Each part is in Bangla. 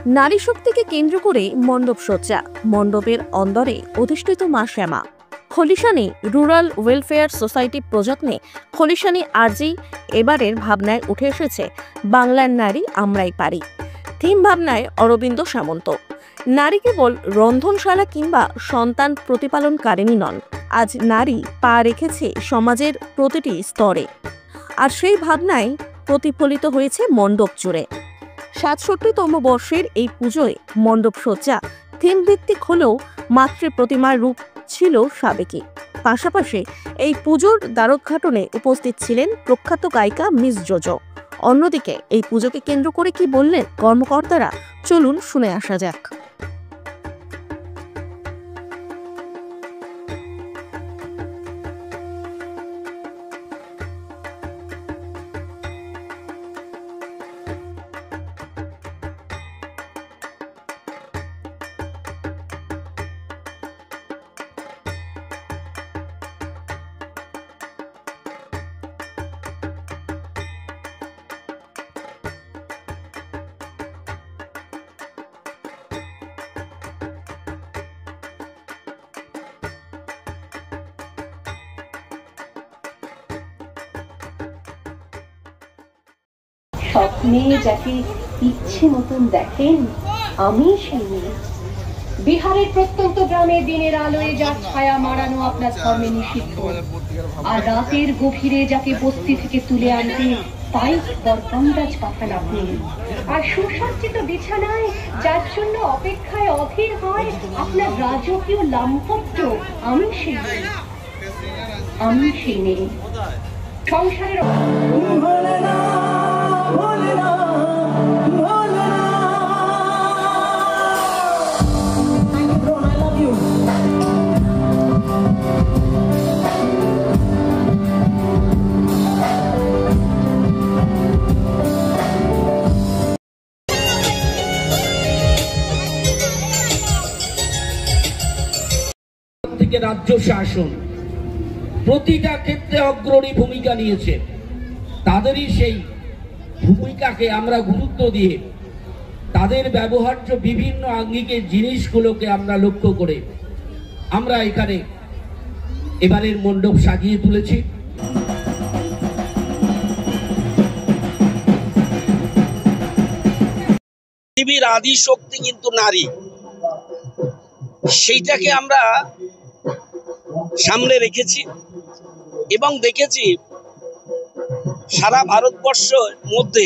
নারী শক্তিকে কেন্দ্র করে মণ্ডপ সজ্জা, মণ্ডপের অন্দরে অধিষ্ঠিত মা শ্যামা। Khalishani rural welfare society প্রযত্নে Khalishani আরজি এবারের ভাবনায় উঠে এসেছে বাংলার নারী আমরাই পারি। থিম ভাবনায় অরবিন্দ সামন্ত। নারী কেবল রন্ধনশালা কিংবা সন্তান প্রতিপালনকারিণী নন, আজ নারী পা রেখেছে সমাজের প্রতিটি স্তরে। আর সেই ভাবনায় প্রতিফলিত হয়েছে মণ্ডপ জুড়ে। ৬৭তম বর্ষের এই পুজোয় মণ্ডপ সজ্জা থিম ভিত্তিক হলেও মাতৃ প্রতিমার রূপ ছিল সাবেকি। পাশাপাশি এই পুজোর দ্বারোদ্ঘাটনে উপস্থিত ছিলেন প্রখ্যাত গায়িকা মিস জোজো। অন্যদিকে এই পুজোকে কেন্দ্র করে কি বললেন কর্মকর্তারা, চলুন শুনে আসা যাক। স্বপ্নে যাকে ইচ্ছে মতন দেখেন আমি সেই মেয়ে। বিহারের প্রত্যন্ত গ্রামে দিনের আলোয় যার ছায়া মারানো আপনার ধর্মে নিষিদ্ধ, আর রাতের গভীরে যাকে বস্তি থেকে তুলে আনতে তাই বরকন্দাজ পাঠান আপনি। আর সুসজ্জিত বিছানায় যার জন্য অপেক্ষায় অধীর হয় আপনার রাজকীয় লাম্পট্য আমি সেই মেয়ে। আমি সেই মেয়ে সংসারের রাজ্য শাসন প্রতিটা ক্ষেত্রে অগ্রণী ভূমিকা নিয়েছে। তাদেরই সেই ভূমিকাকে আমরা গুরুত্ব দিয়ে তাদের ব্যবহার্য বিভিন্ন আঙ্গিকের জিনিসগুলোকে আমরা লক্ষ্য করে আমরা এখানে এবারের মণ্ডপ সাজিয়ে তুলেছি। পৃথিবীর আদি শক্তি কিন্তু নারী, সেইটাকে আমরা সামনে রেখেছি এবং দেখেছি সারা ভারতবর্ষের মধ্যে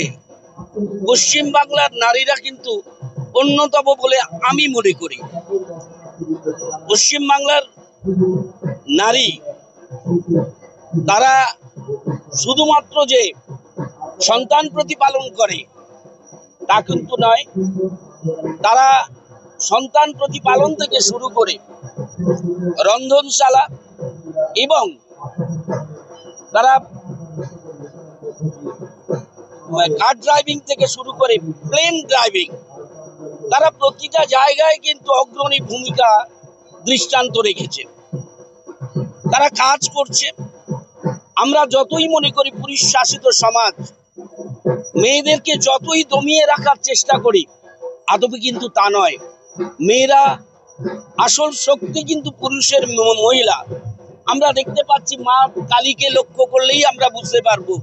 পশ্চিম বাংলার নারীরা কিন্তু অন্যতম বলে আমি মনে করি। পশ্চিম বাংলার নারী তারা শুধুমাত্র যে সন্তান প্রতিপালন করে তা কিন্তু নয়, তারা সন্তান প্রতিপালন থেকে শুরু করে রন্ধনশালা এবং তারা কার ড্রাইভিং থেকে শুরু করে প্লেন ড্রাইভিং, তারা প্রতিটা জায়গায় কিন্তু অগ্রণী ভূমিকা দৃষ্টান্ত রেখেছে। তারা কাজ করছে। আমরা যতই মনে করি পুরুষ শাসিত সমাজ, মেয়েদেরকে যতই দমিয়ে রাখার চেষ্টা করি, আদবে কিন্তু তা নয়। মেয়েরা আসল শক্তি কিন্তু পুরুষের মহিলা। আমরা দেখতে পাচ্ছি মা কালীকে লক্ষ্য করলেই আমরা বুঝতে পারবো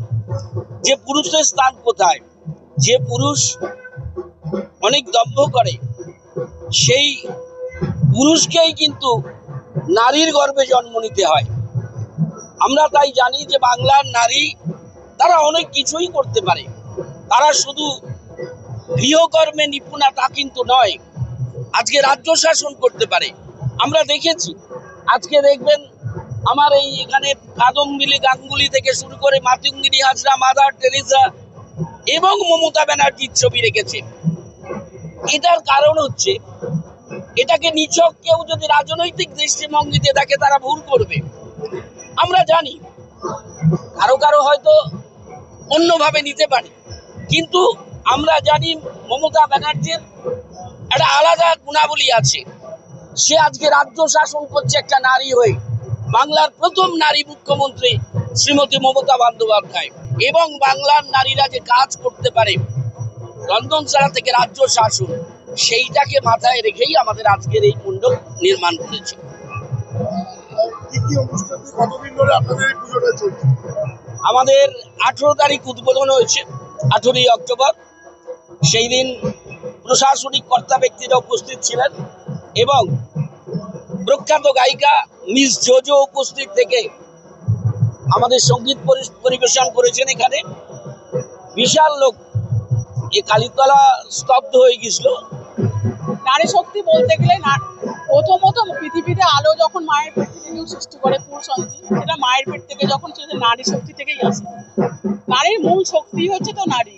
যে পুরুষের স্থান কোথায়। যে পুরুষ অনেক দম্ভ করে, সেই পুরুষকেই কিন্তু নারীর গর্ভে জন্ম নিতে হয়। আমরা তাই জানি যে বাংলার নারী তারা অনেক কিছুই করতে পারে। তারা শুধু গৃহকর্মে নিপুণা তা কিন্তু নয়, আজকে রাজ্য শাসন করতে পারে। আমরা দেখেছি, আজকে দেখবেন আমার এই এখানে কাদম্বিনী গাঙ্গুলি থেকে শুরু করে মাতঙ্গিনী হাজরা, মাদার টেরেসা এবং মমতা ব্যানার্জির ছবি রেখেছে। এটার কারণ হচ্ছে, এটাকে নিছক কেউ যদি রাজনৈতিক দৃষ্টিভঙ্গিতে দেখে তারা ভুল করবে। আমরা জানি কারো কারো হয়তো অন্যভাবে নিতে পারে, কিন্তু আমরা জানি মমতা ব্যানার্জির একটা আলাদা গুণাবলী আছে। সে আজকে রাজ্য শাসন করছে একটা নারী হয়ে। বাংলার প্রথম নারী মুখ্যমন্ত্রী শ্রীমতী মমতা বন্দ্যোপাধ্যায়। এবং বাংলার নারীরা যে কাজ করতে পারে, রন্ধনশালা থেকে রাজ্য শাসন, সেইটাকে মাথায় রেখেই আমাদের আজকের এই মণ্ডপ নির্মাণ করেছে। কি কি অনুষ্ঠান দিয়ে কতদিন ধরে আপনাদের এই পুজোটা চলছে? আমাদের 18 তারিখ উদ্বোধন হয়েছে, 18ই অক্টোবর। সেই দিন প্রশাসনিক কর্তা ব্যক্তিরা উপস্থিত ছিলেন এবং প্রখ্যাত গায়িকা মিস জোজো উপস্থিত থেকে আমাদের সঙ্গীত পরিবেশন করেছেন। এখানে বিশাল লোক, এই কালীতলা স্তব্ধ হয়ে গেছিল। নারী শক্তি বলতে গেলে প্রথমত পৃথিবীতে আলো যখন মায়ের পেট থেকে কেউ সৃষ্টি করে পুরুষ সন্তান, সেটা মায়ের পেট থেকে যখন সেটা নারী শক্তি থেকেই আসে। নারীর মূল শক্তি হচ্ছে তো নারী।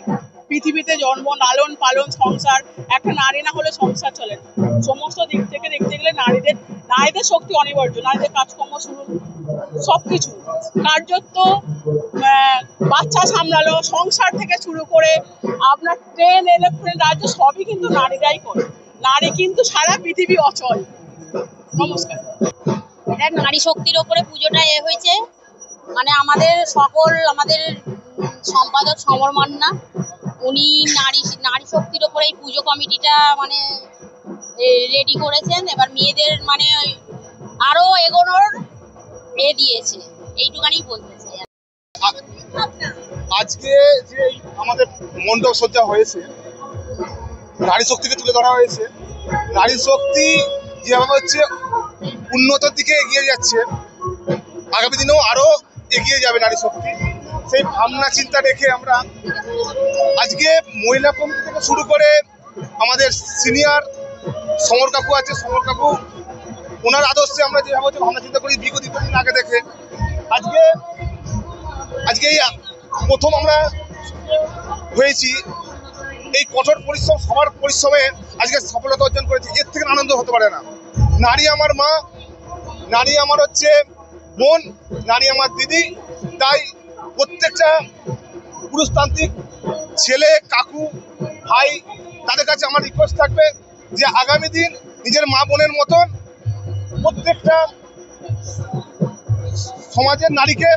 পৃথিবীতে জন্ম, লালন পালন, সংসার, একটা নারী না হলে সংসার চলে না। সমস্ত দিক থেকে দেখতে গেলে নারীদের শক্তি অনিবার্য। নারীদের কাজকর্ম শুরু সবকিছু কার্যত বাচ্চা সামলালো, সংসার থেকে শুরু করে আপনার ট্রেন, এরোপ্লেন, রাজ্য সবই কিন্তু নারীরাই করে। নারী কিন্তু সারা পৃথিবী অচল। নমস্কার। এটা নারী শক্তির ওপরে পুজোটা হয়েছে, মানে আমাদের সম্পাদক সমর মান্না, উনি নারী শক্তির ওপরে এই পুজো কমিটিটা মানে রেডি করেছেন। এবার মেয়েদের মানে আরো এগোনোর দিয়েছে, এইটুকানি বলতে চাই। আজকে যে আমাদের মণ্ডপ সজ্জা হয়েছে, নারী শক্তিকে তুলে ধরা হয়েছে। নারী শক্তি যেভাবে হচ্ছে উন্নতির দিকে এগিয়ে যাচ্ছে, আগামী দিনেও আরো এগিয়ে যাবে নারী শক্তি। সেই ভাবনা চিন্তা রেখে আমরা আজকে মহিলা কমিটি থেকে শুরু করে আমাদের সিনিয়র সমর কাকু আছে, সমর কাকু ওনার আদর্শে আমরা যেভাবে হচ্ছে ভাবনা চিন্তা করি দীর্ঘদিন আগে দেখে আজকে এই প্রথম আমরা হয়েছি। এই কঠোর পরিশ্রম, সবার পরিশ্রমে আজকে সফলতা অর্জন করেছি। এর থেকে আনন্দ হতে পারে না। নারী আমার মা, নারী আমার হচ্ছে বোন, নারী আমার দিদি। তাই প্রত্যেকটা পুরুষতান্ত্রিক ছেলে, কাকু, ভাই, তাদের কাছে আমার রিকোয়েস্ট থাকবে যে আগামী দিন নিজের মা বোনের মতন প্রত্যেকটা সমাজের নারীকে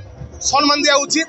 সম্মান দেওয়া উচিত।